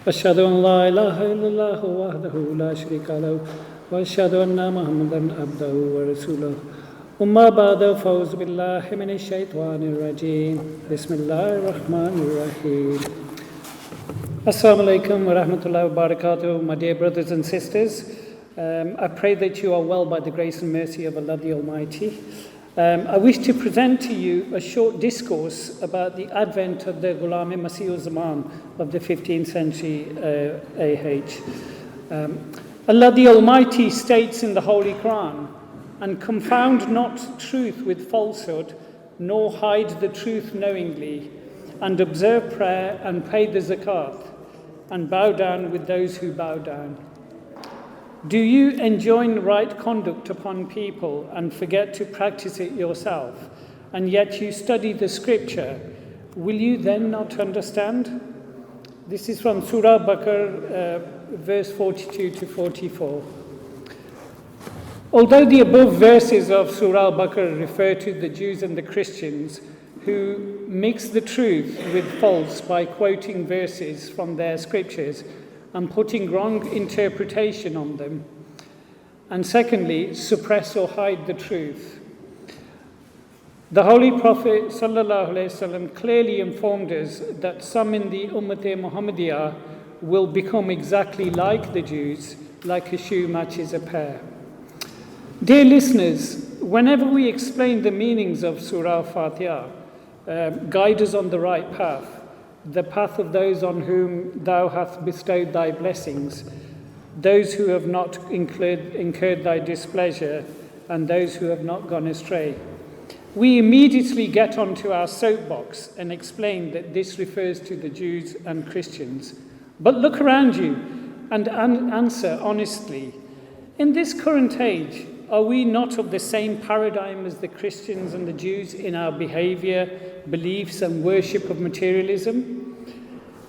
أشهد أن لا إله إلا الله وحده لا شريك له وأشهد أن محمدا عبده ورسوله أما بعد فأعوذ بالله من الشيطان الرجيم بسم الله الرحمن الرحيم Assalamu alaikum wa rahmatullahi wa barakatuh, my dear brothers and sisters. I pray that you are well by the grace and mercy of Allah the Almighty. I wish to present to you a short discourse about the advent of the Ghulam Masih al-Zaman of the 15th century AH. Allah the Almighty states in the Holy Quran, "And confound not truth with falsehood, nor hide the truth knowingly, and observe prayer and pay the zakat, and bow down with those who bow down." Do you enjoin right conduct upon people and forget to practice it yourself, and yet you study the scripture? Will you then not understand? This is from Surah Baqarah, verse 42 to 44. Although the above verses of Surah Baqarah refer to the Jews and the Christians who mix the truth with false by quoting verses from their scriptures and putting wrong interpretation on them, and secondly, suppress or hide the truth. The Holy Prophet ﷺ clearly informed us that some in the ummah Muhammadiyya will become exactly like the Jews, like a shoe matches a pair. Dear listeners, whenever we explain the meanings of Surah Fatiha, guide us on the right path, the path of those on whom thou hast bestowed thy blessings, those who have not incurred thy displeasure, and those who have not gone astray. We immediately get onto our soapbox and explain that this refers to the Jews and Christians. But look around you and answer honestly. In this current age, are we not of the same paradigm as the Christians and the Jews in our behavior, beliefs, and worship of materialism?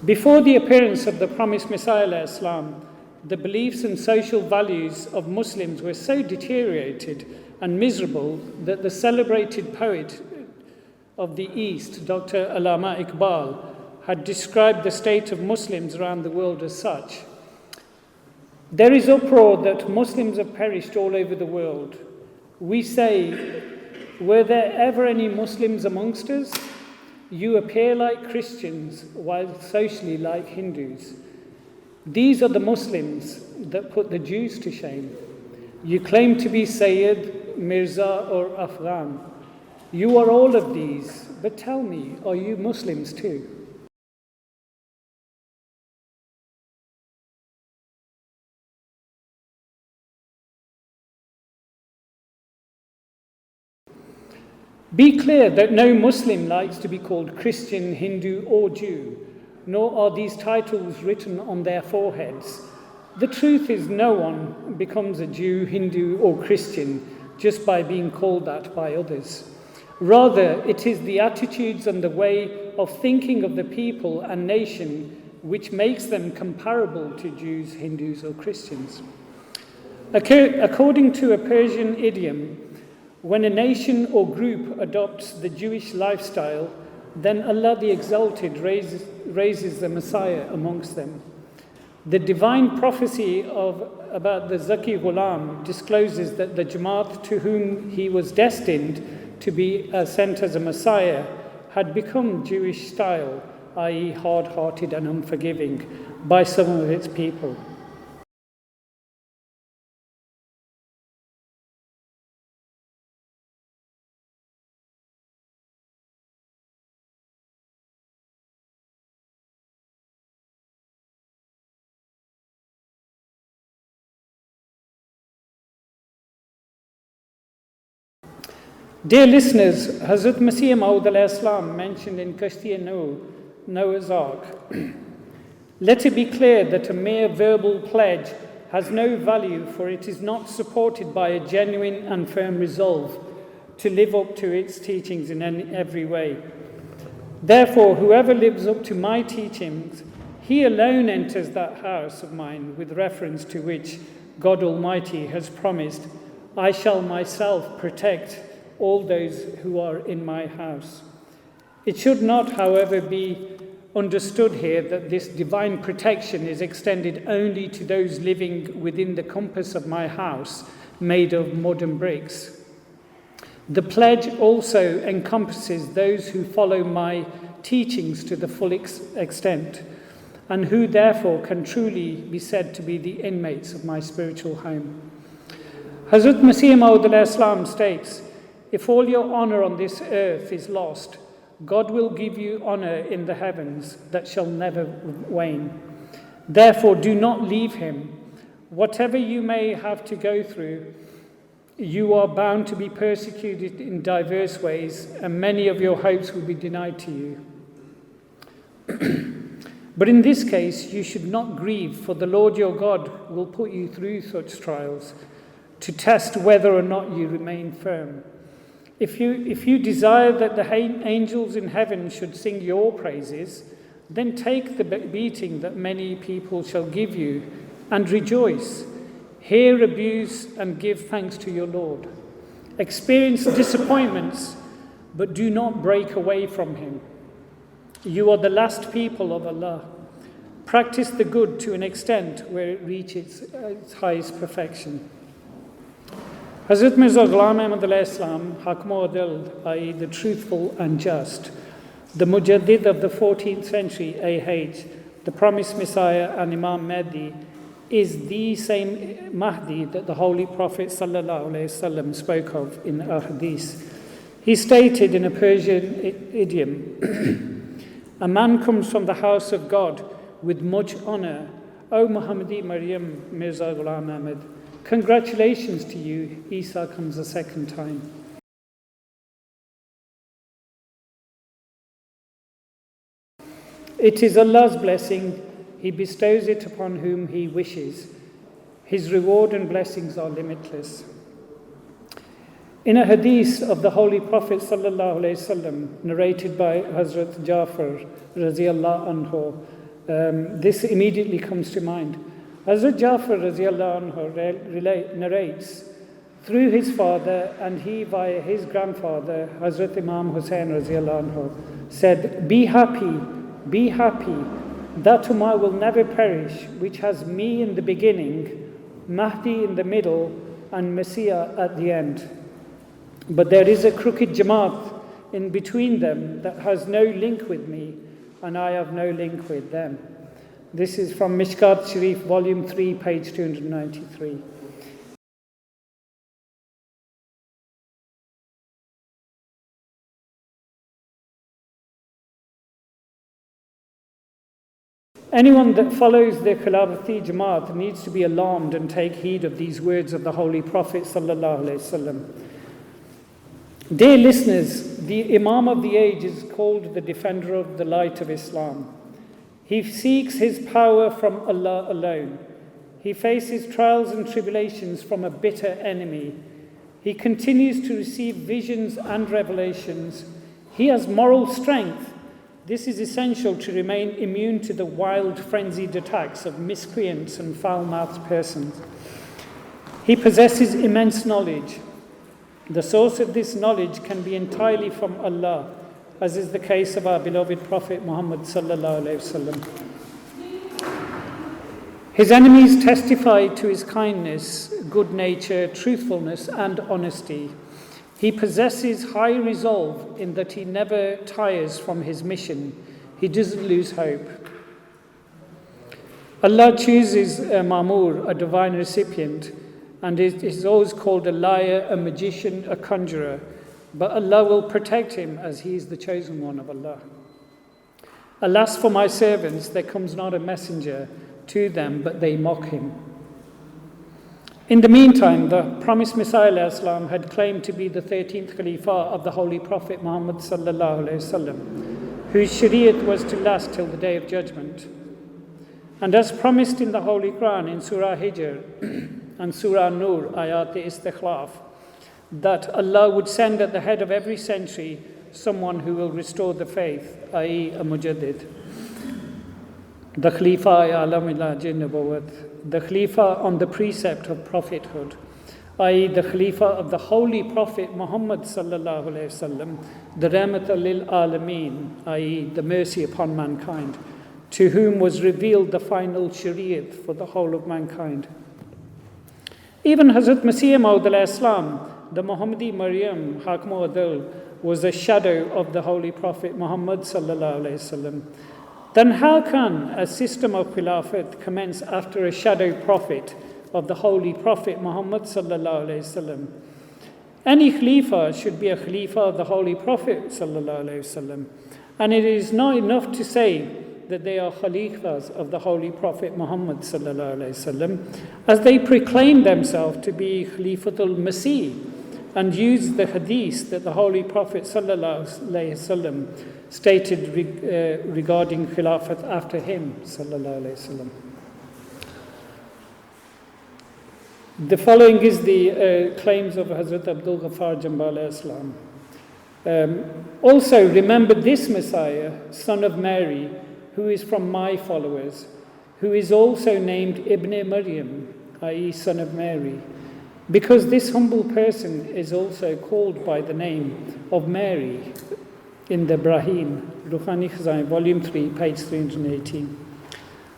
Before the appearance of the promised Messiah, Islam, the beliefs and social values of Muslims were so deteriorated and miserable that the celebrated poet of the East, Dr. Allama Iqbal, had described the state of Muslims around the world as such. There is uproar that Muslims have perished all over the world. We say, were there ever any Muslims amongst us? You appear like Christians while socially like Hindus. These are the Muslims that put the Jews to shame. You claim to be Sayyid, Mirza or Afghan. You are all of these, but tell me, are you Muslims too? Be clear that no Muslim likes to be called Christian, Hindu, or Jew, nor are these titles written on their foreheads. The truth is, no one becomes a Jew, Hindu, or Christian just by being called that by others. Rather, it is the attitudes and the way of thinking of the people and nation which makes them comparable to Jews, Hindus, or Christians. According to a Persian idiom, when a nation or group adopts the Jewish lifestyle, then Allah the Exalted raises the Messiah amongst them. The divine prophecy about the Zaki Ghulam discloses that the Jamaat to whom he was destined to be sent as a Messiah had become Jewish style, i.e. hard-hearted and unforgiving, by some of its people. Dear listeners, Hazrat Masih Maud mentioned in Kashti-e-Nuh, Noah's Ark, let it be clear that a mere verbal pledge has no value, for it is not supported by a genuine and firm resolve to live up to its teachings in every way. Therefore, whoever lives up to my teachings, he alone enters that house of mine, with reference to which God Almighty has promised, I shall myself protect all those who are in my house. It should not, however, be understood here that this divine protection is extended only to those living within the compass of my house, made of mud and bricks. The pledge also encompasses those who follow my teachings to the full extent, and who therefore can truly be said to be the inmates of my spiritual home. Hazrat Masih Maud al-Islam states, if all your honor on this earth is lost, God will give you honor in the heavens that shall never wane. Therefore, do not leave him. Whatever you may have to go through, you are bound to be persecuted in diverse ways, and many of your hopes will be denied to you. But in this case, you should not grieve, for the Lord your God will put you through such trials to test whether or not you remain firm. If you desire that the angels in heaven should sing your praises, then take the beating that many people shall give you and rejoice. Hear abuse and give thanks to your Lord. Experience disappointments, but do not break away from him. You are the last people of Allah. Practice the good to an extent where it reaches its highest perfection. Hazrat Mirza Ghulam Ahmad al-Islam, Hakmo Adil, i.e. the truthful and just, the mujadid of the 14th century AH, the promised Messiah and Imam Mahdi, is the same Mahdi that the Holy Prophet ﷺ spoke of in the Hadith. He stated in a Persian idiom, a man comes from the house of God with much honor. O Muhammadi Maryam Mirza Ghulam Ahmad, congratulations to you, Isa comes a second time. It is Allah's blessing, He bestows it upon whom He wishes. His reward and blessings are limitless. In a hadith of the Holy Prophet ﷺ, narrated by Hazrat Jafar Raziyallahu Anhu, this immediately comes to mind. Hazrat Jafar Raziyallahu Anhu narrates, through his father and he via his grandfather, Hazrat Imam Hussain Raziyallahu Anhu, said, be happy, that ummah will never perish, which has me in the beginning, Mahdi in the middle, and Messiah at the end. But there is a crooked Jamaat in between them that has no link with me, and I have no link with them. This is from Mishkat Sharif, Volume 3, page 293. Anyone that follows the Khilafati Jamaat needs to be alarmed and take heed of these words of the Holy Prophet ﷺ. Dear listeners, the Imam of the age is called the defender of the light of Islam. He seeks his power from Allah alone. He faces trials and tribulations from a bitter enemy. He continues to receive visions and revelations. He has moral strength. This is essential to remain immune to the wild, frenzied attacks of miscreants and foul-mouthed persons. He possesses immense knowledge. The source of this knowledge can be entirely from Allah, as is the case of our beloved Prophet Muhammad sallallahu alaihi wasallam. His enemies testify to his kindness, good nature, truthfulness, and honesty. He possesses high resolve in that he never tires from his mission. He doesn't lose hope. Allah chooses a Ma'mur, a divine recipient, and is always called a liar, a magician, a conjurer. But Allah will protect him as he is the chosen one of Allah. Alas for my servants, there comes not a messenger to them, but they mock him. In the meantime, the promised Messiah Islam had claimed to be the 13th Khalifa of the Holy Prophet Muhammad sallallahu alaihi wasallam, whose Shariat was to last till the Day of Judgment. And as promised in the Holy Quran in Surah Hijr and Surah Nur, Ayat Istikhlaf, that Allah would send at the head of every century someone who will restore the faith, i.e. a mujadid. The Khalifa Alam ila Nubuwwat, the Khalifa on the precept of prophethood. i.e. the Khalifa of the Holy Prophet Muhammad sallallahu alayhi wasallam, the Rahmat lil Alameen, i.e. the mercy upon mankind, to whom was revealed the final Shariat for the whole of mankind. Even Hazrat Masih Maud alayhi salam, the Muhammadi Maryam Hakmu Adil, was a shadow of the Holy Prophet Muhammad sallallahu alayhi wasallam. Then how can a system of Khilafat commence after a shadow prophet of the Holy Prophet Muhammad sallallahu alayhi wasallam? Any Khalifa should be a Khalifa of the Holy Prophet sallallahu alayhi wasallam. And it is not enough to say that they are Khalifas of the Holy Prophet Muhammad sallallahu alayhi wasallam, as they proclaim themselves to be Khalifatul Masih and use the hadith that the Holy Prophet sallallahu alayhi wasallam stated regarding Khilafat after him sallallahu alayhi wasallam. The following is the claims of Hazrat Abdul Ghaffar Jamba alayhi salam. Also remember this Messiah, son of Mary, who is from my followers, who is also named Ibn Maryam, i.e. son of Mary, because this humble person is also called by the name of Mary in the Brahim, Ruhani Khazain, volume 3, page 318.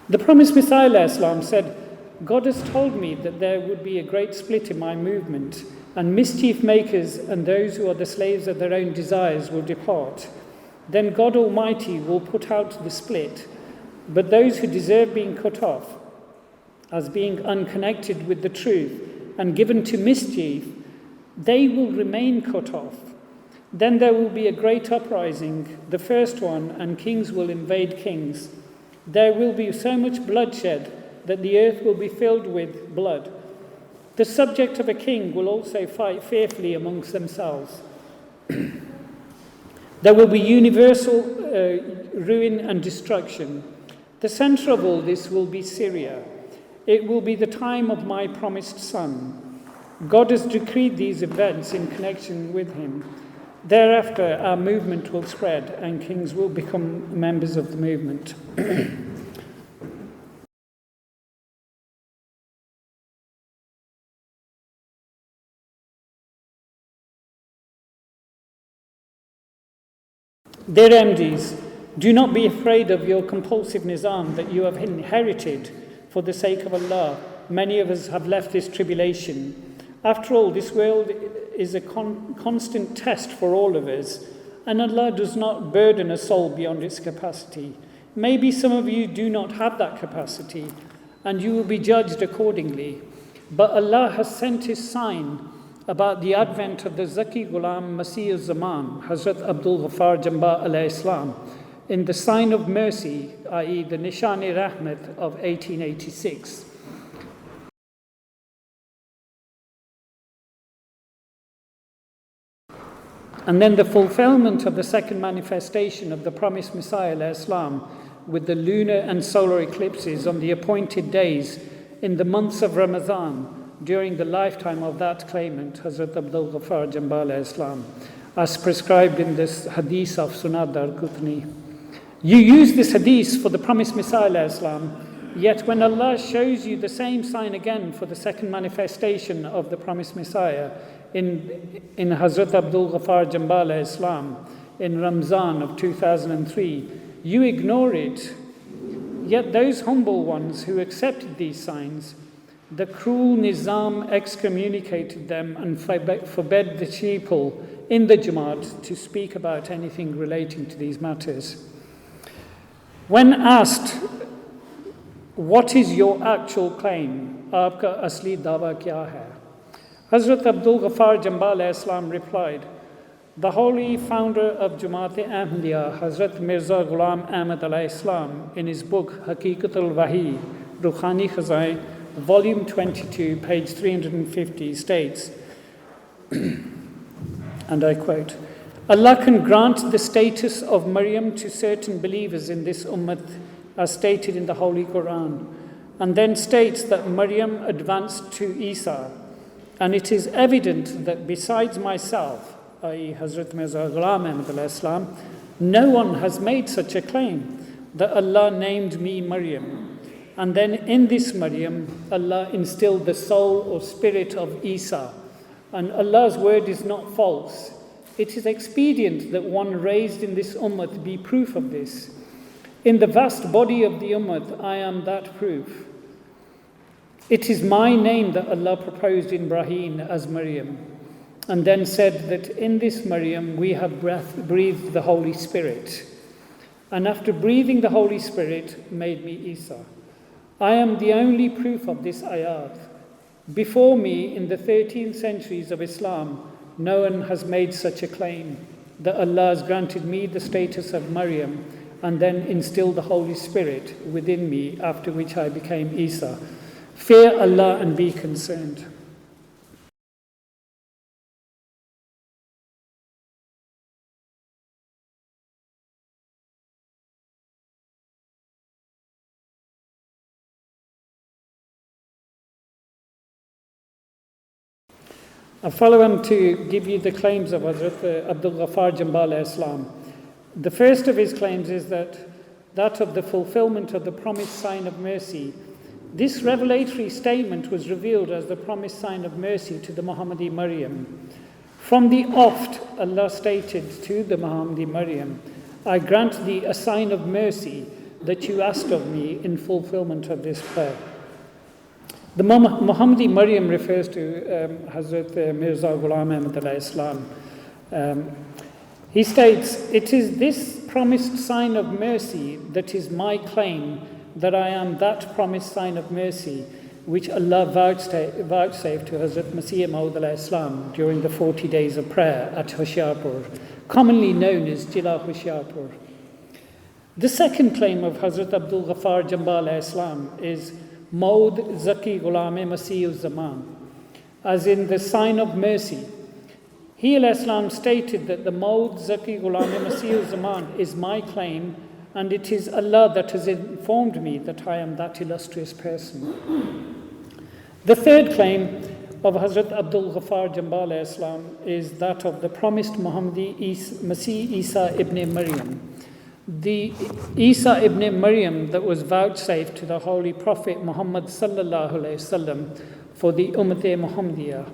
The promised Messiah ﷺ said, God has told me that there would be a great split in my movement, and mischief makers and those who are the slaves of their own desires will depart. Then God Almighty will put out the split, but those who deserve being cut off as being unconnected with the truth and given to mischief, they will remain cut off. Then there will be a great uprising, the first one, and kings will invade kings. There will be so much bloodshed that the earth will be filled with blood. The subject of a king will also fight fearfully amongst themselves. There will be universal ruin and destruction. The center of all this will be Syria. It will be the time of my promised son. God has decreed these events in connection with him. Thereafter, our movement will spread and kings will become members of the movement. Dear MDs, do not be afraid of your compulsive nizam that you have inherited for the sake of Allah. Many of us have left this tribulation. After all, this world is a constant test for all of us, and Allah does not burden a soul beyond its capacity. Maybe some of you do not have that capacity, and you will be judged accordingly. But Allah has sent His sign about the advent of the Zaki Ghulam Masih al-Zaman, Hazrat Abdul Ghaffar Jamba alayhi salam, in the sign of mercy, i.e. the Nishani Rahmat of 1886. And then the fulfillment of the second manifestation of the promised Messiah alayhi salam, with the lunar and solar eclipses on the appointed days in the months of Ramadan, during the lifetime of that claimant, Hazrat Abdul Ghaffar Jamba alayhi salam, as prescribed in this hadith of Sunad Darqutni. You use this hadith for the promised Messiah alayhi salam, yet when Allah shows you the same sign again for the second manifestation of the promised Messiah in Hazrat Abdul Ghaffar Jamba alayhi salam in Ramzan of 2003, you ignore it. Yet those humble ones who accepted these signs, the cruel Nizam excommunicated them and forbade the people in the Jamaat to speak about anything relating to these matters. When asked, what is your actual claim? Aapka asli dawa kya hai? Hazrat Abdul Ghaffar Jamba alayhi salam replied, the holy founder of Jamaat Ahmadiyya, Hazrat Mirza Ghulam Ahmad alayhi salam, in his book Haqiqatul Wahi, Ruhani Khazain, volume 22, page 350, states, and I quote, Allah can grant the status of Maryam to certain believers in this ummah as stated in the Holy Quran, and then states that Maryam advanced to Isa, and it is evident that besides myself, i.e. Hazrat Mirza Ghulam Ahmad alayhi salam, no one has made such a claim that Allah named me Maryam. And then in this Maryam, Allah instilled the soul or spirit of Isa. And Allah's word is not false. It is expedient that one raised in this ummah be proof of this. In the vast body of the ummah, I am that proof. It is my name that Allah proposed in Ibrahim as Maryam, and then said that in this Maryam we have breathed the Holy Spirit. And after breathing the Holy Spirit, made me Isa. I am the only proof of this ayat. Before me, in the 13th centuries of Islam, no one has made such a claim, that Allah has granted me the status of Maryam and then instilled the Holy Spirit within me, after which I became Isa. Fear Allah and be concerned. I follow on to give you the claims of Hazrat Abdul Ghaffar Jambala Islam. The first of his claims is that of the fulfillment of the promised sign of mercy. This revelatory statement was revealed as the promised sign of mercy to the Muhammadi Maryam. From the oft, Allah stated to the Muhammadi Maryam, I grant thee a sign of mercy that you asked of me in fulfillment of this prayer. The Muhammadi Maryam refers to Hazrat Mirza Ghulam Ahmad Islam. He states, it is this promised sign of mercy that is my claim, that I am that promised sign of mercy which Allah vouchsafed to Hazrat Masih Maud Islam during the 40 days of prayer at Hoshiarpur, commonly known as Jila Hoshiarpur. The second claim of Hazrat Abdul Ghaffar Jambala Islam is Maud Zaki Ghulam Masih al-Zaman, as in the sign of mercy. He al-Islam stated that the Maud Zaki Ghulam Masih al-Zaman is my claim, and it is Allah that has informed me that I am that illustrious person. The third claim of Hazrat Abdul Ghaffar Jambala Islam is that of the promised Muhammadi Masih Isa ibn Maryam. The Isa ibn Maryam that was vouchsafed to the Holy Prophet Muhammad sallallahu alaihi wasallam for the ummah Muhammadiyya.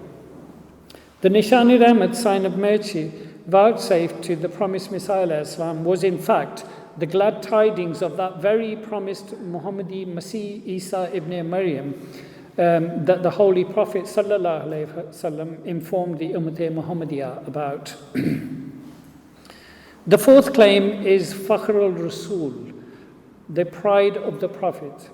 The Nishan-e-Rahmat sign of mercy vouchsafed to the promised Messiah Islam was in fact the glad tidings of that very promised Muhammadi Masih Isa ibn Maryam that the Holy Prophet sallallahu alaihi wasallam informed the ummah Muhammadiyya about. The fourth claim is Fakhr al-Rasul, the pride of the Prophet.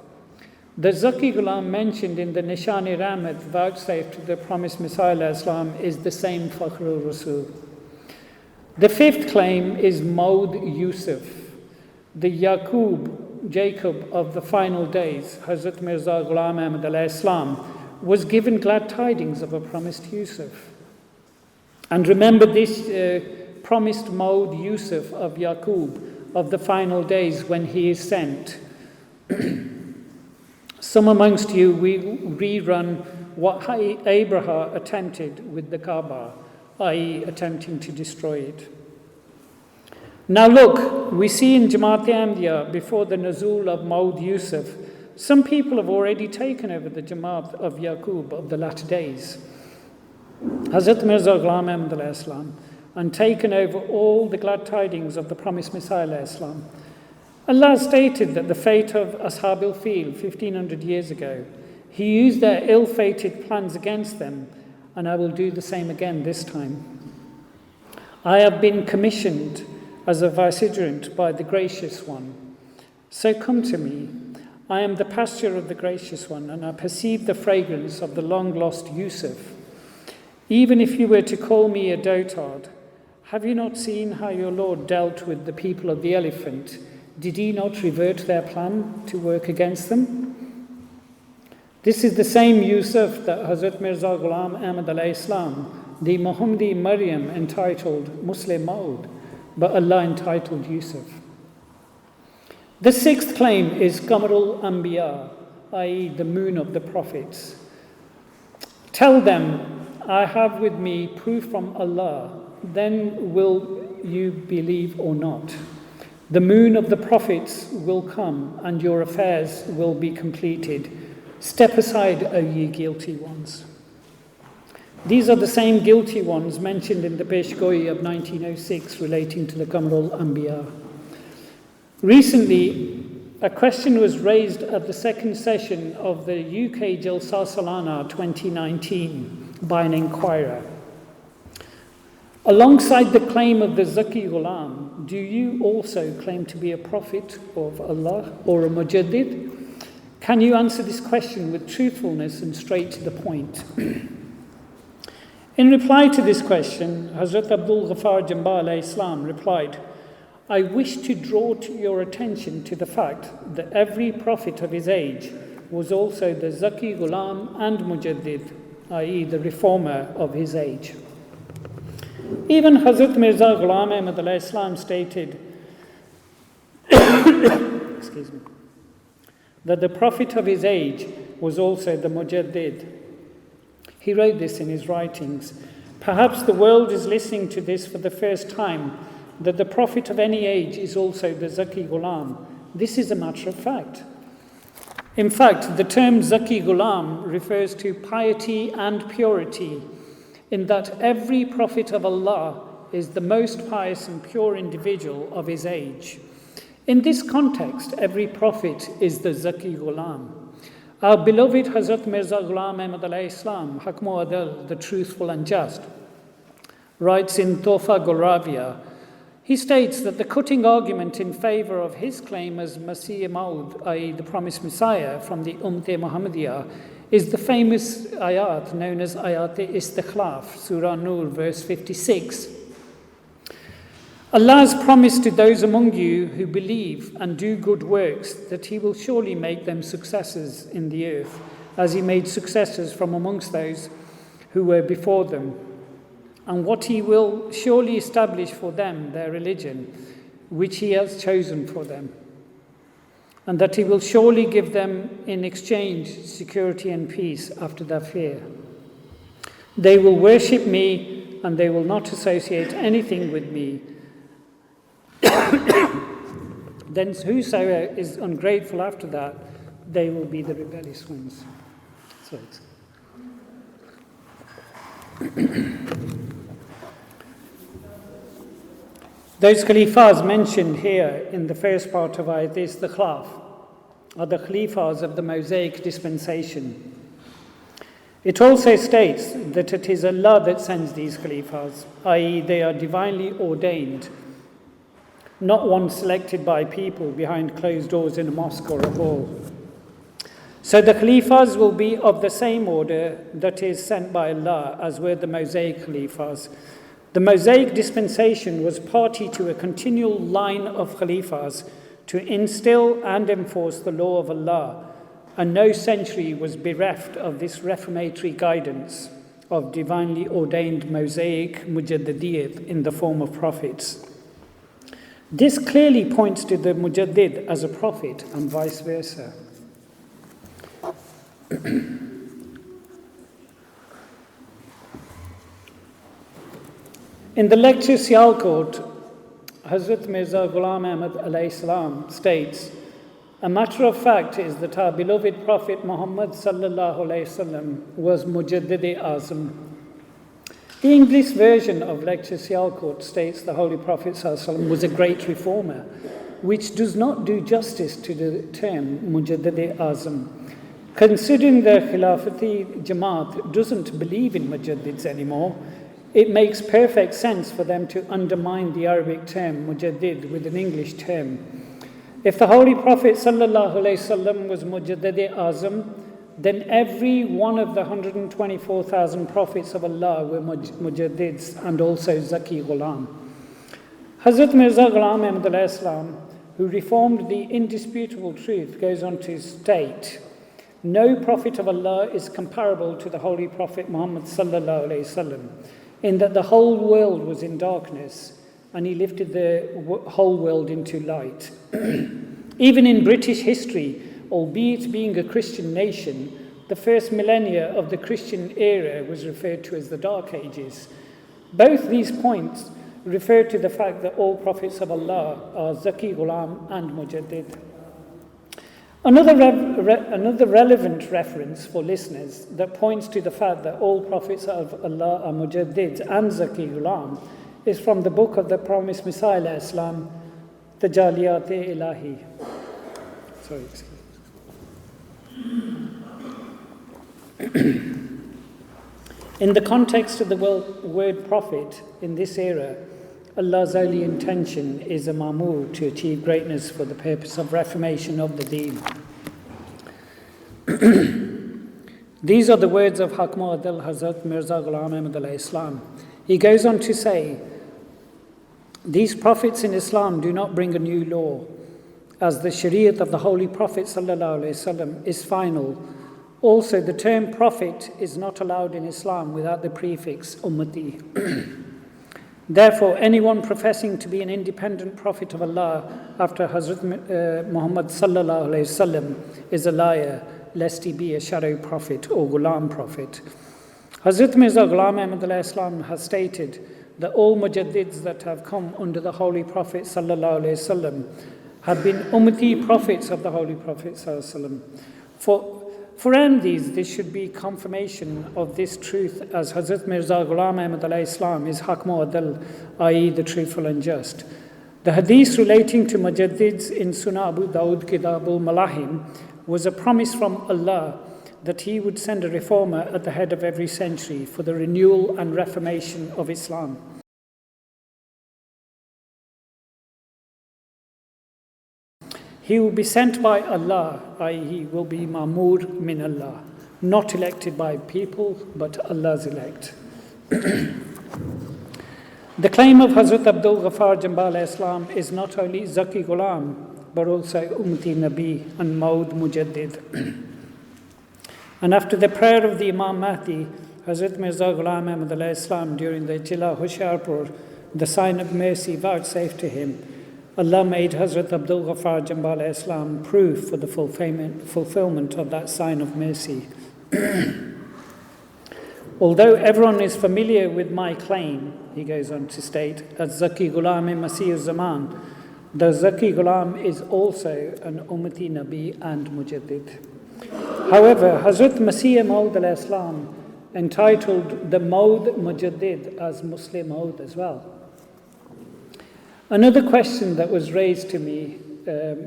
The Zaki Ghulam mentioned in the Nishan-e-Rahmat vouchsafed to the promised Messiah Islam is the same Fakhr al-Rasul. The fifth claim is Maud Yusuf, the Jacob of the final days. Hazrat Mirza Ghulam Ahmad Islam was given glad tidings of a promised Yusuf. And remember this promised Maud Yusuf of Yaqub of the final days when he is sent. Some amongst you will rerun what Abraham attempted with the Kaaba, i.e. attempting to destroy it. Now look, we see in Jamaat Ahmadiyya before the Nuzul of Maud Yusuf, some people have already taken over the Jamaat of Yaqub of the latter days. Hazrat Mirza Ghulam Ahmad Islam, and taken over all the glad tidings of the promised Messiah Islam. Allah stated that the fate of Ashab al-Fil 1500 years ago, He used their ill-fated plans against them, and I will do the same again this time. I have been commissioned as a vicegerent by the Gracious One. So come to me. I am the pasture of the Gracious One, and I perceive the fragrance of the long-lost Yusuf. Even if you were to call me a dotard, have you not seen how your Lord dealt with the people of the elephant? Did He not revert their plan to work against them? This is the same Yusuf that Hazrat Mirza Ghulam Ahmad Islam, the Muhammadi Maryam, entitled Muslim Maud, but Allah entitled Yusuf. The sixth claim is Qamarul Anbiya, i.e. the moon of the prophets. Tell them, I have with me proof from Allah, then will you believe or not? The moon of the prophets will come, and your affairs will be completed. Step aside, O ye guilty ones. These are the same guilty ones mentioned in the Peshgoi of 1906 relating to the Qamar al-Anbiya. Recently, a question was raised at the second session of the UK Jalsa Salana 2019 by an inquirer. Alongside the claim of the Zaki Ghulam, do you also claim to be a prophet of Allah or a mujadid? Can you answer this question with truthfulness and straight to the point? In reply to this question, Hazrat Abdul Ghaffar Jamba alayhi salam replied, I wish to draw to your attention to the fact that every prophet of his age was also the Zaki Ghulam and Mujaddid, i.e. the reformer of his age. Even Hazrat Mirza Ghulam Ahmad alayhi salam stated excuse me, that the prophet of his age was also the Mujaddid. He wrote this in his writings. Perhaps the world is listening to this for the first time, that the prophet of any age is also the Zaki Ghulam. This is a matter of fact. In fact, the term Zaki Ghulam refers to piety and purity, in that every prophet of Allah is the most pious and pure individual of his age. In this context, every prophet is the Zaki Ghulam. Our beloved Hazrat Mirza Ghulam Ahmad alayhi salam, Hakmu Adil, the truthful and just, writes in Tofa Goravia, he states that the cutting argument in favor of his claim as Masih Maud, i.e. the promised Messiah from the ummah Ahmadiyya, is the famous ayat known as Ayat-e-Istikhlaf, Surah Nur, verse 56. Allah has promised to those among you who believe and do good works that He will surely make them successors in the earth, as He made successors from amongst those who were before them, and what He will surely establish for them their religion, which He has chosen for them, and that He will surely give them in exchange security and peace after their fear. They will worship me, and they will not associate anything with me. Then whosoever is ungrateful after that, they will be the rebellious ones. Those Khalifas mentioned here in the first part of Ayat-e-Istikhlaf are the Khalifas of the Mosaic dispensation. It also states that it is Allah that sends these Khalifas, i.e. they are divinely ordained, not one selected by people behind closed doors in a mosque or a hall. So the Khalifas will be of the same order that is sent by Allah as were the Mosaic Khalifas. The Mosaic dispensation was party to a continual line of Khalifas to instill and enforce the law of Allah, and no century was bereft of this reformatory guidance of divinely ordained Mosaic Mujaddidiyat in the form of prophets. This clearly points to the Mujaddid as a prophet and vice versa. In the lecture Sialkot, Hazrat Mirza Ghulam Ahmad alayhi salam states, a matter of fact is that our beloved Prophet Muhammad sallallahu alayhi wasallam was Mujaddid Azam. The English version of Lecture Sialkot states the Holy Prophet sallallahu alayhi wasallam was a great reformer, which does not do justice to the term Mujaddid Azam. Considering the Khilafati Jamaat doesn't believe in Mujaddids anymore, it makes perfect sense for them to undermine the Arabic term Mujaddid with an English term. If the Holy Prophet sallallahu alaihi wasallam was Mujaddid Azam, then every one of the 124,000 prophets of Allah were Mujaddids and also Zaki Ghulam. Hazrat Mirza Ghulam Ahmad alayhi salam, who reformed the indisputable truth, goes on to state, no prophet of Allah is comparable to the Holy Prophet Muhammad sallallahu alaihi wasallam, in that the whole world was in darkness and he lifted the whole world into light. Even in British history, albeit being a Christian nation, the first millennia of the Christian era was referred to as the Dark Ages. Both these points refer to the fact that all prophets of Allah are Zaki, Ghulam and Mujadid. Another relevant reference for listeners that points to the fact that all prophets of Allah are Mujadid and Zaki, Ghulam is from the book of the promised Messiah alayhi salam, the Ilahi. Sorry, in the context of the word prophet in this era, Allah's only intention is a ma'mur to achieve greatness for the purpose of reformation of the deen. These are the words of Hakma Adil Hazrat Mirza Ghulam Ahmad alayhi Islam. He goes on to say, these prophets in Islam do not bring a new law, as the Shariat of the Holy Prophet sallallahu alaihi wasallam is final. Also, the term prophet is not allowed in Islam without the prefix ummati. Therefore, anyone professing to be an independent prophet of Allah after Hazrat Muhammad sallallahu alaihi wasallam is a liar, lest he be a shadow prophet or ghulam prophet. Hazrat Mirza Ghulam Ahmad alayhi Islam has stated that all mujaddids that have come under the Holy Prophet sallallahu alaihi wasallam have been ummati prophets of the Holy Prophet sallallahu alaihi wasallam. For Ahmadis, this should be confirmation of this truth, as Hazrat Mirza Ghulam Ahmad alayhi Islam is Hakma Adil, i.e. the truthful and just. The hadith relating to mujaddids in Sunan Abu Dawud Kitabul Malahim was a promise from Allah that he would send a reformer at the head of every century for the renewal and reformation of Islam. He will be sent by Allah, i.e. he will be Ma'mur min Allah, not elected by people, but Allah's elect. The claim of Hazrat Abdul Ghaffar Jambal Islam is not only Zaki Ghulam, but also Ummati Nabi and Maud Mujaddid. And after the prayer of the Imam Mahdi, Hazrat Mirza Ghulam Ahmad alayhi Islam during the Jila Hoshiarpur, the sign of mercy vouchsafed to him, Allah made Hazrat Abdul Ghaffar Jambal Islam proof for the fulfillment of that sign of mercy. Although everyone is familiar with my claim, he goes on to state, as Zaki Ghulam Masih al-Zaman, the Zaki Ghulam is also an Ummati Nabi and Mujaddid. However, Hazrat Masih Maud al-Islam entitled the Maud Mujaddid as Muslim Maud as well. Another question that was raised to me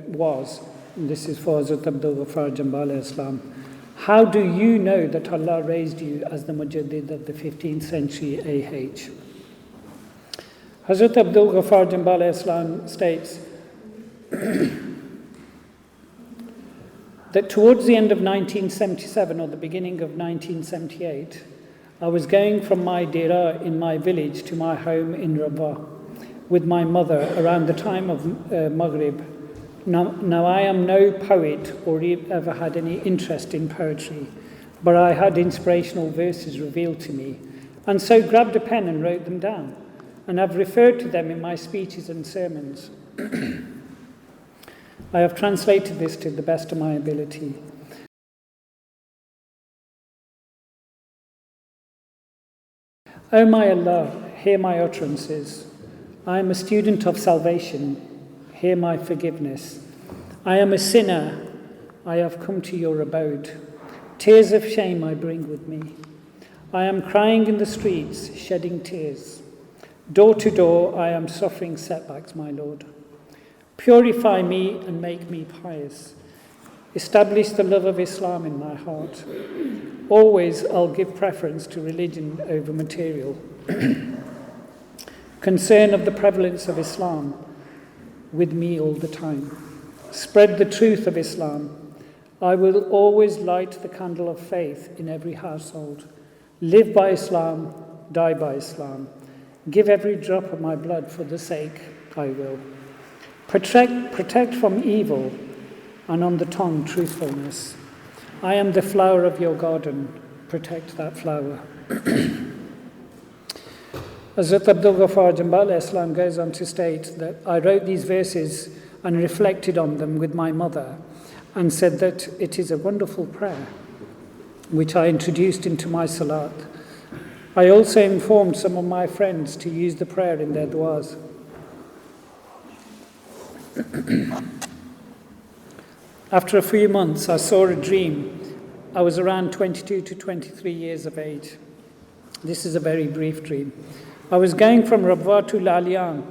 was, and this is for Hazrat Abdul Ghaffar Jambal Islam, how do you know that Allah raised you as the Mujaddid of the 15th century AH? Hazrat Abdul Ghaffar Jambal Islam states that towards the end of 1977 or the beginning of 1978, I was going from my dera in my village to my home in Rabah with my mother around the time of Maghrib. Now I am no poet or ever had any interest in poetry, but I had inspirational verses revealed to me, and so grabbed a pen and wrote them down, and I've referred to them in my speeches and sermons. I have translated this to the best of my ability. O my Allah, hear my utterances. I am a student of salvation. Hear my forgiveness. I am a sinner. I have come to your abode. Tears of shame I bring with me. I am crying in the streets, shedding tears. Door to door I am suffering setbacks, my Lord. Purify me and make me pious. Establish the love of Islam in my heart. Always I'll give preference to religion over material. Concern of the prevalence of Islam with me all the time. Spread the truth of Islam. I will always light the candle of faith in every household. Live by Islam, die by Islam. Give every drop of my blood for the sake I will. Protect from evil, and on the tongue truthfulness. I am the flower of your garden. Protect that flower. Hazrat Abdul Ghaffar Jambal Islam goes on to state that I wrote these verses and reflected on them with my mother and said that it is a wonderful prayer which I introduced into my salat. I also informed some of my friends to use the prayer in their du'as. After a few months, I saw a dream. I was around 22 to 23 years of age. This is a very brief dream. I was going from Rabwatul Lalian.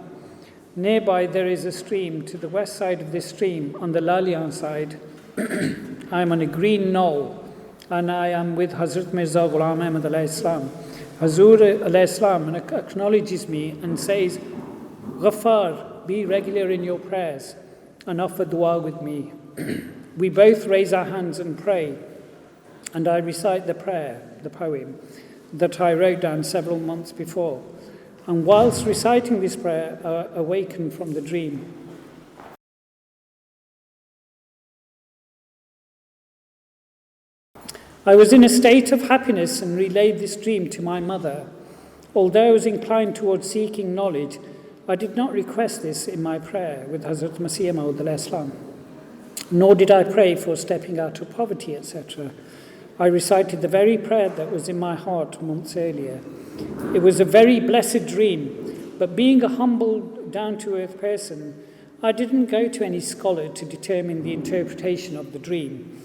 Nearby there is a stream. To the west side of this stream, on the Lalian side, I am on a green knoll, and I am with Hazrat Mirza Ghulam Ahmad alayhi salam. Hazur alayhi salam acknowledges me and says, Ghaffar, be regular in your prayers and offer dua with me. We both raise our hands and pray, and I recite the prayer, the poem, that I wrote down several months before. And whilst reciting this prayer, I awakened from the dream. I was in a state of happiness and relayed this dream to my mother. Although I was inclined towards seeking knowledge, I did not request this in my prayer with Hazrat Masih Maud al-Islam, nor did I pray for stepping out of poverty, etc. I recited the very prayer that was in my heart months earlier. It was a very blessed dream, but being a humble, down-to-earth person, I didn't go to any scholar to determine the interpretation of the dream.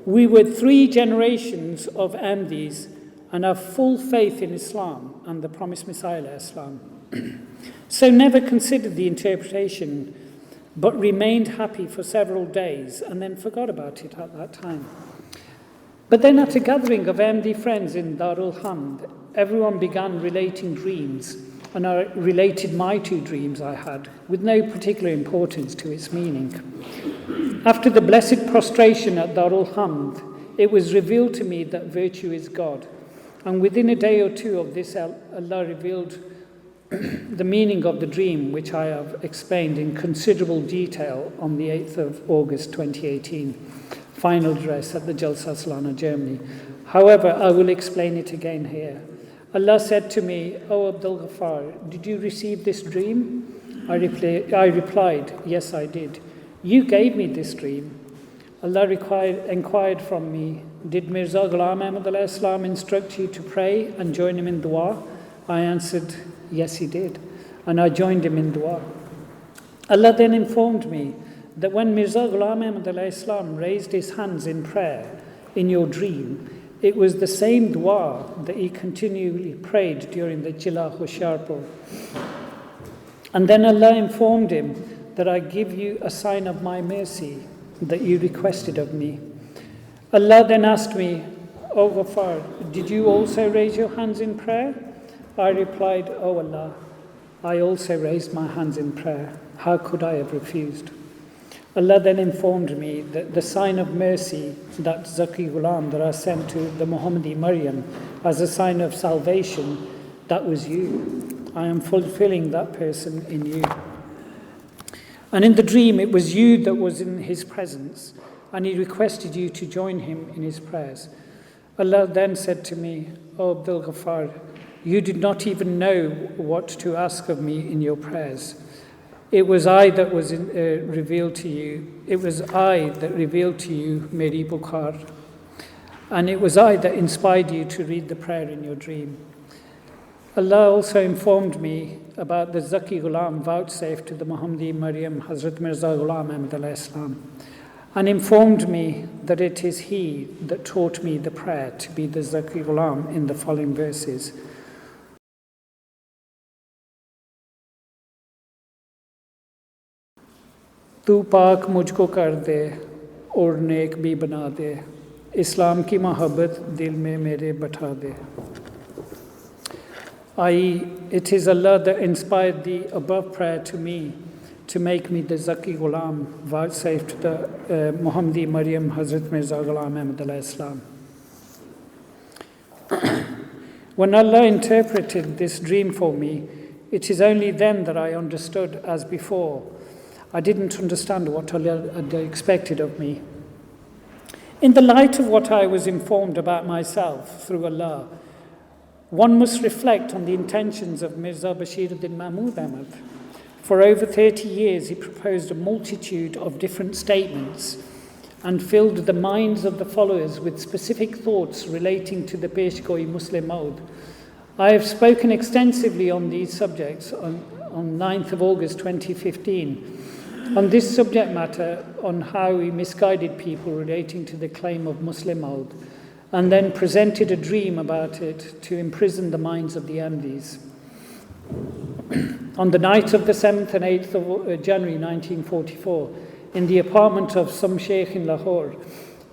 We were 3 generations of Ahmadis and have full faith in Islam and the promised Messiah Islam. So never considered the interpretation, but remained happy for several days and then forgot about it at that time. But then at a gathering of Ahmadi friends in Darul Hamd, everyone began relating dreams, and I related my 2 dreams I had, with no particular importance to its meaning. After the blessed prostration at Darul Hamd, it was revealed to me that virtue is God. And within a day or 2 of this, Allah revealed the meaning of the dream, which I have explained in considerable detail on the 8th of August 2018, final address at the Jalsa Salana, Germany. However, I will explain it again here. Allah said to me, "O Abdul Ghaffar, did you receive this dream?" I replied, "Yes, I did." "You gave me this dream." Allah inquired from me, "Did Mirza Ghulam Ahmad alayhi salam instruct you to pray and join him in dua?" I answered, "Yes, he did." And I joined him in dua. Allah then informed me that when Mirza Ghulam Ahmad alayhi salam raised his hands in prayer in your dream, it was the same dua that he continually prayed during the Chila Hoshiarpur. And then Allah informed him that I give you a sign of my mercy that you requested of me. Allah then asked me, "O Ghaffar, did you also raise your hands in prayer?" I replied, "O Allah, I also raised my hands in prayer. How could I have refused?" Allah then informed me that the sign of mercy, that Zaki Ghulam that I sent to the Muhammadi Maryam as a sign of salvation, that was you. I am fulfilling that person in you. And in the dream, it was you that was in his presence, and he requested you to join him in his prayers. Allah then said to me, "O Abdul Ghaffar, you did not even know what to ask of me in your prayers. It was I that was revealed to you. It was I that revealed to you Meri Bukhar. And it was I that inspired you to read the prayer in your dream." Allah also informed me about the Zaki Ghulam vouchsafed to the Muhammadi Maryam Hazrat Mirza Ghulam Ahmad alayhi salam, and informed me that it is he that taught me the prayer to be the Zaki Ghulam in the following verses. तू पाक मुझको कर दे और नेक भी बना दे, इस्लाम की मोहब्बत दिल में मेरे बैठा दे. I.e., it is Allah that inspired the above prayer to me to make me the Zaki Ghulam vouchsafed to the Muhammadi Maryam Hazrat Mirza Ghulam Ahmad alayhi salam. When Allah interpreted this dream for me, it is only then that I understood as before. I didn't understand what Allah had expected of me. In the light of what I was informed about myself through Allah, one must reflect on the intentions of Mirza Bashiruddin Mahmud Ahmad. For over 30 years, he proposed a multitude of different statements and filled the minds of the followers with specific thoughts relating to the Peshgoi Muslim Maud. I have spoken extensively on these subjects on 9th of August 2015, on this subject matter on how he misguided people relating to the claim of Muslim-old, and then presented a dream about it to imprison the minds of the Ahmadis. On the night of the 7th and 8th of January 1944, in the apartment of some sheikh in Lahore,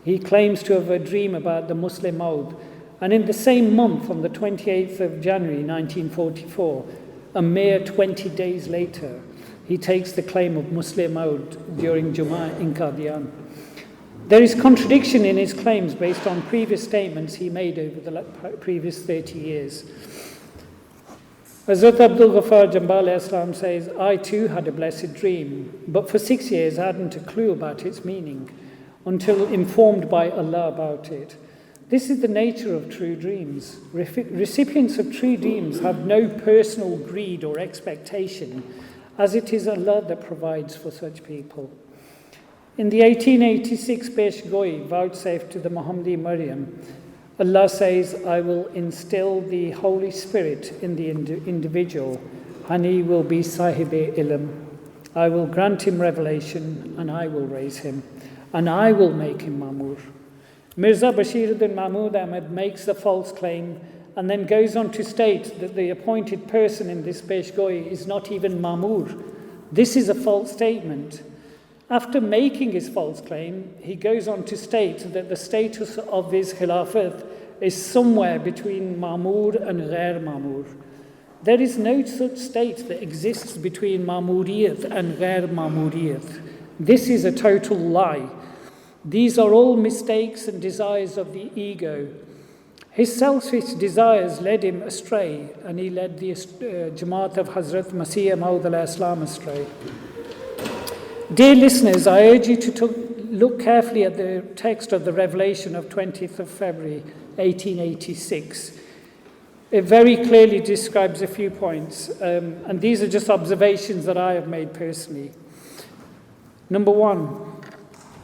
he claims to have a dream about the Muslim oath. And in the same month, on the 28th of January 1944, a mere 20 days later, he takes the claim of Muslim oath during Jumu'ah in Qadian. There is contradiction in his claims based on previous statements he made over the previous 30 years. Hazrat Abdul Ghaffar Jambal Islam says, I too had a blessed dream, but for 6 years I hadn't a clue about its meaning until informed by Allah about it. This is the nature of true dreams. Recipients of true dreams have no personal greed or expectation, as it is Allah that provides for such people. In the 1886 Peshgoi vouchsafed to the Muhammadi Maryam, Allah says, I will instill the Holy Spirit in the individual, and he will be Sahib-e-Ilm. I will grant him revelation, and I will raise him, and I will make him Mamur. Mirza Bashiruddin Mahmud Ahmad makes the false claim and then goes on to state that the appointed person in this Peshgoi is not even Mamur. This is a false statement. After making his false claim, he goes on to state that the status of his Khilafat is somewhere between Mamur and Ghair Mamur. There is no such state that exists between Mamuriyat and Ghair Mamuriyat. This is a total lie. These are all mistakes and desires of the ego. His selfish desires led him astray, and he led the Jamaat of Hazrat Masih Maud al-Islam astray. Dear listeners, I urge you to look carefully at the text of the Revelation of 20th of February 1886. It very clearly describes a few points, and these are just observations that I have made personally. Number one,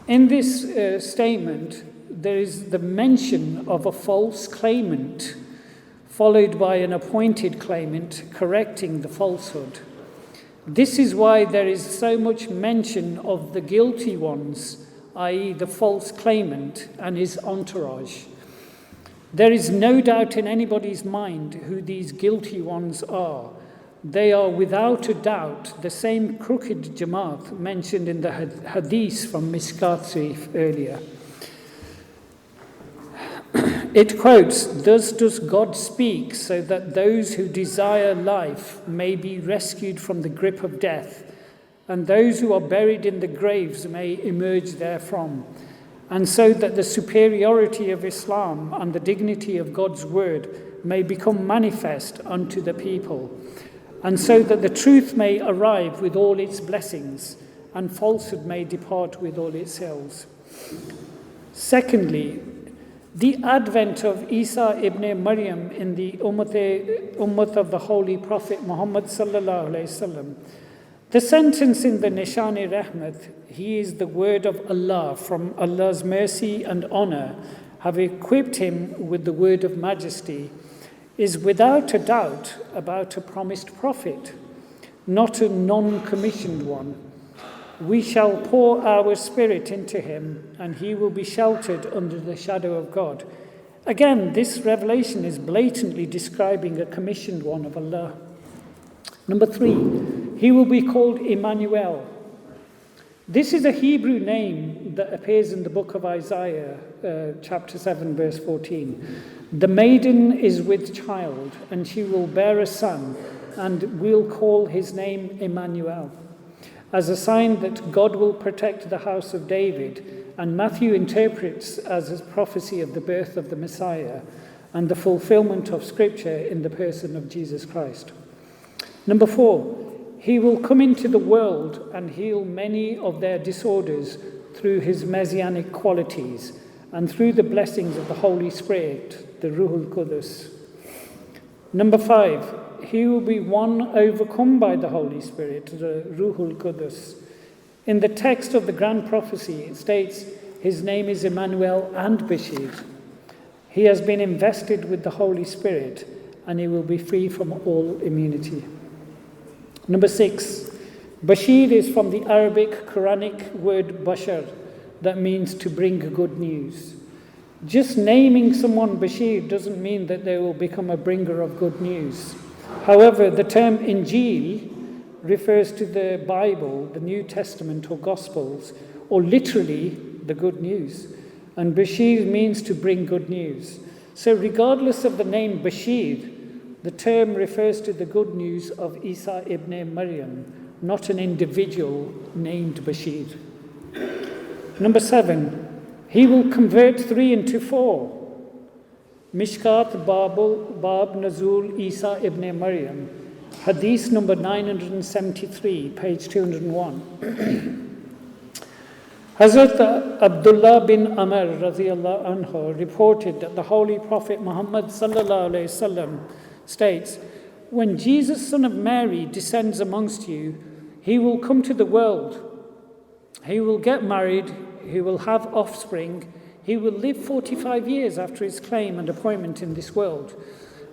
in this statement, there is the mention of a false claimant, followed by an appointed claimant correcting the falsehood. This is why there is so much mention of the guilty ones, i.e. the false claimant and his entourage. There is no doubt in anybody's mind who these guilty ones are. They are without a doubt the same crooked Jamaat mentioned in the hadith from Mishkat Sharif earlier. It quotes, thus does God speak so that those who desire life may be rescued from the grip of death, and those who are buried in the graves may emerge therefrom, and so that the superiority of Islam and the dignity of God's word may become manifest unto the people, and so that the truth may arrive with all its blessings, and falsehood may depart with all its ills. Secondly, the advent of Isa ibn Maryam in the ummah of the Holy Prophet Muhammad sallallahu alaihi wasallam. The sentence in the Nishan-e Rahmat, he is the word of Allah, from Allah's mercy and honor, have equipped him with the word of majesty, is without a doubt about a promised prophet, not a non-commissioned one. We shall pour our spirit into him, and he will be sheltered under the shadow of God. Again, this revelation is blatantly describing a commissioned one of Allah. Number 3, he will be called Emmanuel. This is a Hebrew name that appears in the book of Isaiah, chapter 7, verse 14. The maiden is with child, and she will bear a son, and we'll call his name Emmanuel, as a sign that God will protect the house of David, and Matthew interprets as a prophecy of the birth of the Messiah and the fulfillment of Scripture in the person of Jesus Christ. Number 4, he will come into the world and heal many of their disorders through his messianic qualities and through the blessings of the Holy Spirit, the Ruhul Qudus. Number 5, he will be one overcome by the Holy Spirit, the Ruhul Qudus. In the text of the Grand Prophecy, it states, his name is Emmanuel and Bashir. He has been invested with the Holy Spirit, and he will be free from all immunity. Number 6, Bashir is from the Arabic Quranic word bashar, that means to bring good news. Just naming someone Bashir doesn't mean that they will become a bringer of good news. However, the term Injil refers to the Bible, the New Testament or Gospels, or literally the good news. And Bashir means to bring good news. So regardless of the name Bashir, the term refers to the good news of Isa ibn Maryam, not an individual named Bashir. Number 7, he will convert 3 into 4. Mishkat Bab Nazul Isa ibn Maryam, Hadith number 973, page 201. Hazrat Abdullah bin Amr radiyallahu anhu reported that the Holy Prophet Muhammad sallallahu alayhi wasallam states, when Jesus, son of Mary, descends amongst you, he will come to the world. He will get married, he will have offspring, he will live 45 years after his claim and appointment in this world.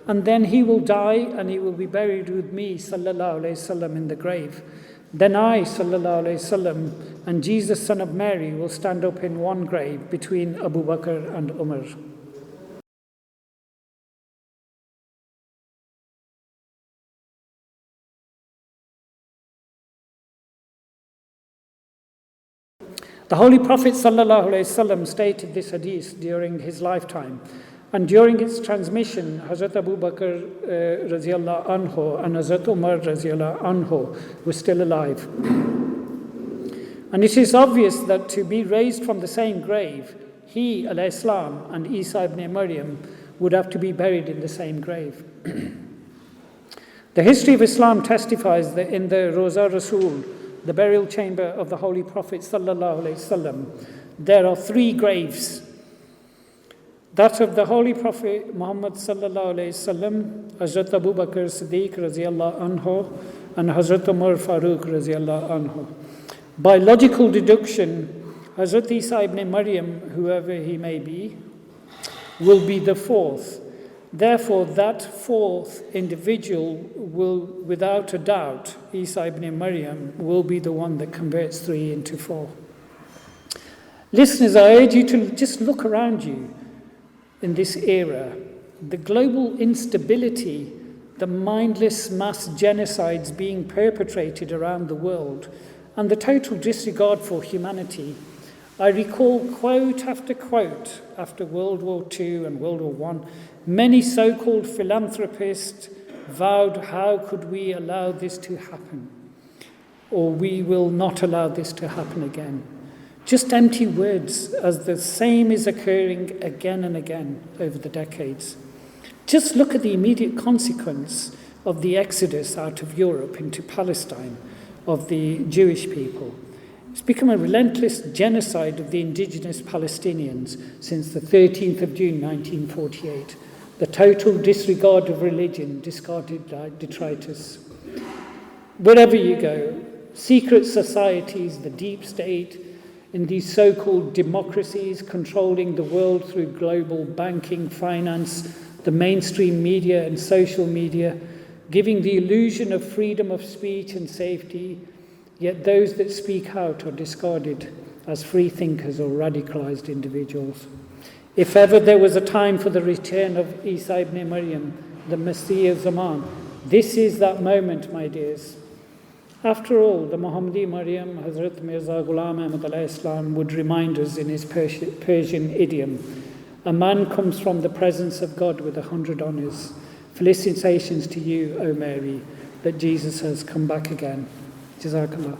And then he will die and he will be buried with me, sallallahu alayhi wasallam, in the grave. Then I, sallallahu alayhi wasallam, and Jesus, son of Mary, will stand up in one grave between Abu Bakr and Umar. The Holy Prophet sallallahu alayhi wasallam stated this hadith during his lifetime. And during its transmission, Hazrat Abu Bakr radiyallahu anhu and Hazrat Umar radiyallahu anhu were still alive. And it is obvious that to be raised from the same grave, he, alayhi salam, and Isa ibn Maryam would have to be buried in the same grave. The history of Islam testifies that in the Roza Rasul, the burial chamber of the Holy Prophet sallallahu alayhi wasallam, there are 3 graves. That of the Holy Prophet Muhammad sallallahu alayhi wasallam, Hazrat Abu Bakr Siddiq radiyallahu anhu, and Hazrat Umar Farooq radiyallahu anhu. By logical deduction, Hazrat Isa ibn Maryam, whoever he may be, will be the 4th. Therefore, that 4th individual will, without a doubt, Isa ibn Maryam, will be the one that converts 3 into 4. Listeners, I urge you to just look around you. In this era, the global instability, the mindless mass genocides being perpetrated around the world, and the total disregard for humanity. I recall quote after quote after World War II and World War I, many so-called philanthropists vowed, how could we allow this to happen? Or we will not allow this to happen again. Just empty words, as the same is occurring again and again over the decades. Just look at the immediate consequence of the exodus out of Europe into Palestine of the Jewish people. It's become a relentless genocide of the indigenous Palestinians since the 13th of June 1948. The total disregard of religion, discarded like detritus. Wherever you go, secret societies, the deep state, in these so-called democracies controlling the world through global banking, finance, the mainstream media and social media, giving the illusion of freedom of speech and safety, yet those that speak out are discarded as free thinkers or radicalized individuals. If ever there was a time for the return of Isa ibn Maryam, the Masih al-Zaman, this is that moment, my dears. After all, the Muhammadi Maryam, Hazrat Mirza Ghulam Ahmad alayhi salam, would remind us in his Persian idiom, a man comes from the presence of God with 100 honors. Felicitations to you, O Mary, that Jesus has come back again. Jazakallah.